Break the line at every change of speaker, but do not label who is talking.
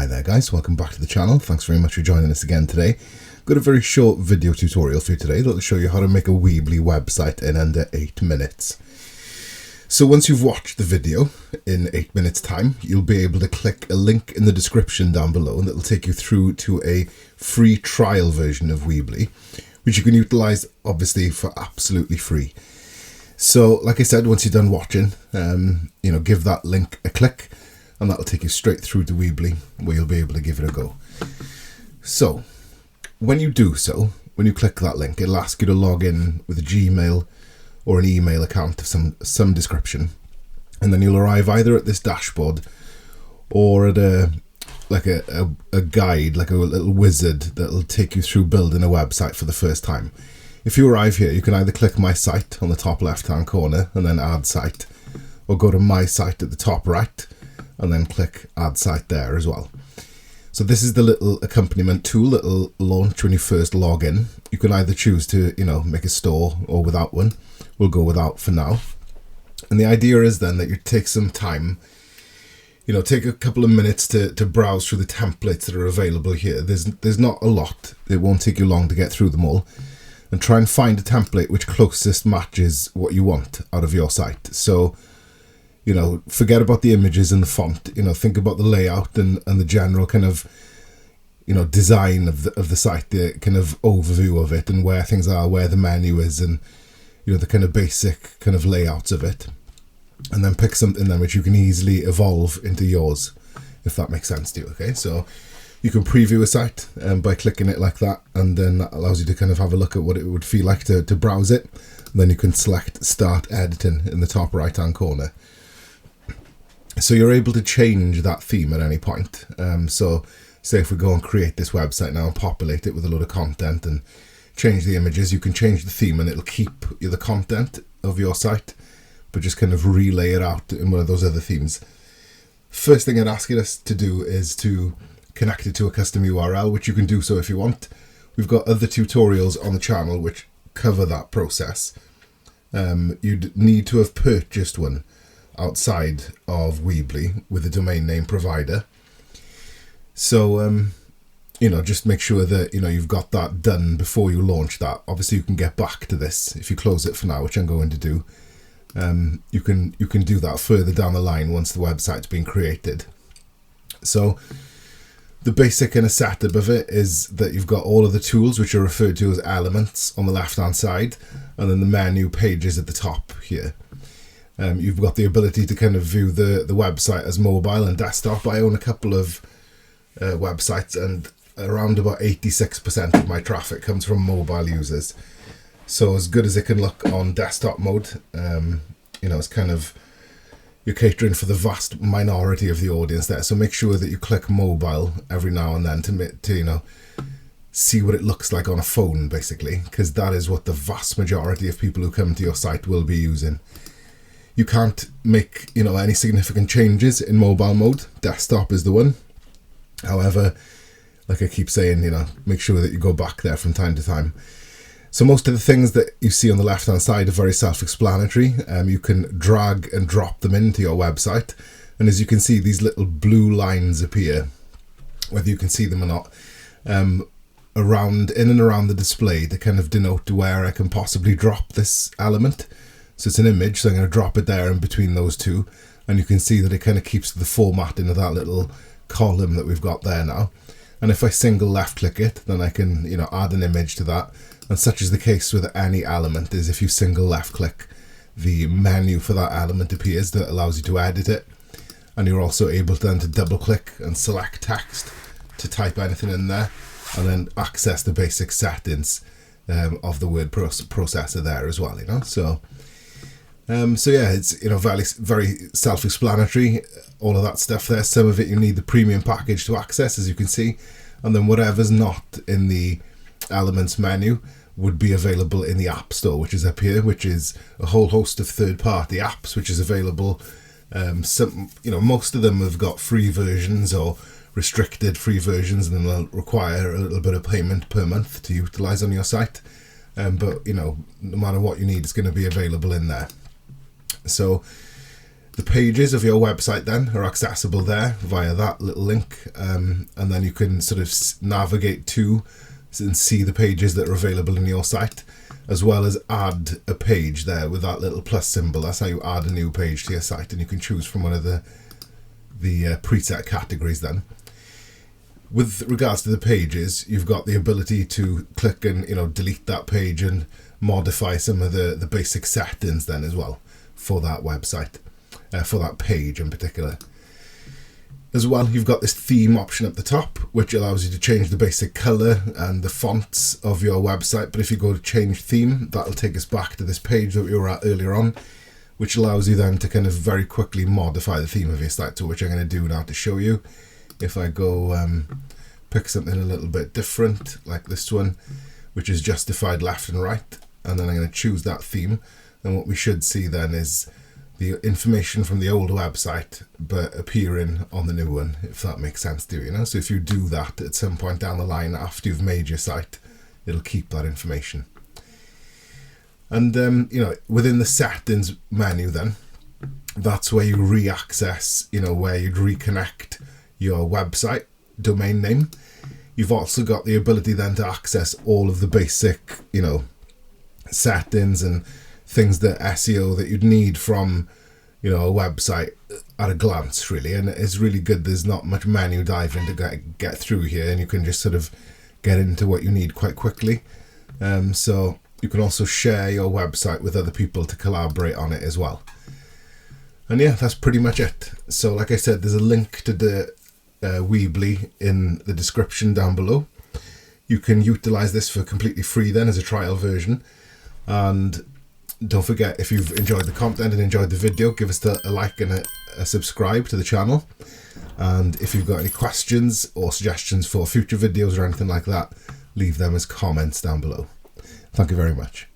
Hi there guys, welcome back to the channel. Thanks very much for joining us again today. Got a very short video tutorial for you today that'll show you how to make a Weebly website in under 8 minutes. So once you've watched the video in 8 minutes time, you'll be able to click a link in the description down below and it'll take you through to a free trial version of Weebly, which you can utilize obviously for absolutely free. So like I said, once you're done watching, give that link a click and that'll take you straight through to Weebly where you'll be able to give it a go. So when you do so, when you click that link, it'll ask you to log in with a Gmail or an email account of some description, and then you'll arrive either at this dashboard or at a guide, like a little wizard that'll take you through building a website for the first time. If you arrive here, you can either click My Site on the top left hand corner and then Add Site, or go to My Site at the top right and then click Add Site there as well. So this is the little accompaniment tool that'll launch when you first log in. You can either choose to, make a store or without one. We'll go without for now. And the idea is then that you take some time, take a couple of minutes to browse through the templates that are available here. There's not a lot. It won't take you long to get through them all. And try and find a template which closest matches what you want out of your site. So, forget about the images and the font, think about the layout and the general kind of, design of the site, the kind of overview of it and where things are, where the menu is and, the kind of basic kind of layouts of it. And then pick something then which you can easily evolve into yours, if that makes sense to you, okay? So you can preview a site by clicking it like that, and then that allows you to kind of have a look at what it would feel like to browse it. And then you can select Start Editing in the top right hand corner. So you're able to change that theme at any point. So say if we go and create this website now and populate it with a load of content and change the images, you can change the theme and it'll keep the content of your site, but just kind of relay it out in one of those other themes. First thing I'd ask you to do is to connect it to a custom URL, which you can do so if you want. We've got other tutorials on the channel which cover that process. You'd need to have purchased one outside of Weebly with a domain name provider. So, just make sure that, you've got that done before you launch that. Obviously, you can get back to this if you close it for now, which I'm going to do. You can do that further down the line once the website's been created. So the basic kind of setup of it is that you've got all of the tools which are referred to as elements on the left hand side, and then the menu pages at the top here. You've got the ability to kind of view the website as mobile and desktop. I own a couple of websites, and around about 86% of my traffic comes from mobile users. So as good as it can look on desktop mode, it's kind of, you're catering for the vast minority of the audience there. So make sure that you click mobile every now and then to see what it looks like on a phone, basically, because that is what the vast majority of people who come to your site will be using. You can't make, any significant changes in mobile mode. Desktop is the one. However, like I keep saying, make sure that you go back there from time to time. So most of the things that you see on the left hand side are very self-explanatory. You can drag and drop them into your website. And as you can see, these little blue lines appear, whether you can see them or not, in and around the display to kind of denote where I can possibly drop this element. So it's an image, so I'm going to drop it there in between those two. And you can see that it kind of keeps the formatting of that little column that we've got there now. And if I single left click it, then I can, add an image to that. And such is the case with any element, is if you single left click, the menu for that element appears that allows you to edit it. And you're also able then to double click and select text to type anything in there, and then access the basic settings of the word processor there as well, So yeah, it's, very self-explanatory, all of that stuff there. Some of it you need the premium package to access, as you can see, and then whatever's not in the elements menu would be available in the App Store, which is up here, which is a whole host of third-party apps which is available. Most of them have got free versions or restricted free versions, and then they'll require a little bit of payment per month to utilize on your site. But no matter what you need, it's going to be available in there. So The pages of your website then are accessible there via that little link, and then you can sort of navigate to and see the pages that are available in your site, as well as add a page there with that little plus symbol. That's how you add a new page to your site, and you can choose from one of the preset categories then. With regards to the pages, you've got the ability to click and delete that page and modify some of the basic settings then as well for that website, for that page in particular. As well, you've got this theme option at the top, which allows you to change the basic color and the fonts of your website. But if you go to change theme, that'll take us back to this page that we were at earlier on, which allows you then to kind of very quickly modify the theme of your site, so which I'm going to do now to show you. If I go pick something a little bit different, like this one, which is justified left and right, and then I'm going to choose that theme, and what we should see then is the information from the old website but appearing on the new one, if that makes sense to you, So if you do that at some point down the line after you've made your site, it'll keep that information. And within the settings menu then, that's where you re-access, where you'd reconnect your website domain name. You've also got the ability then to access all of the basic, settings and things that SEO that you'd need from, a website at a glance, really. And it's really good. There's not much menu diving to get through here, and you can just sort of get into what you need quite quickly. So you can also share your website with other people to collaborate on it as well. And yeah, that's pretty much it. So like I said, there's a link to the Weebly in the description down below. You can utilize this for completely free then as a trial version. And don't forget, if you've enjoyed the content and enjoyed the video, give us a like and a subscribe to the channel. And if you've got any questions or suggestions for future videos or anything like that, leave them as comments down below. Thank you very much.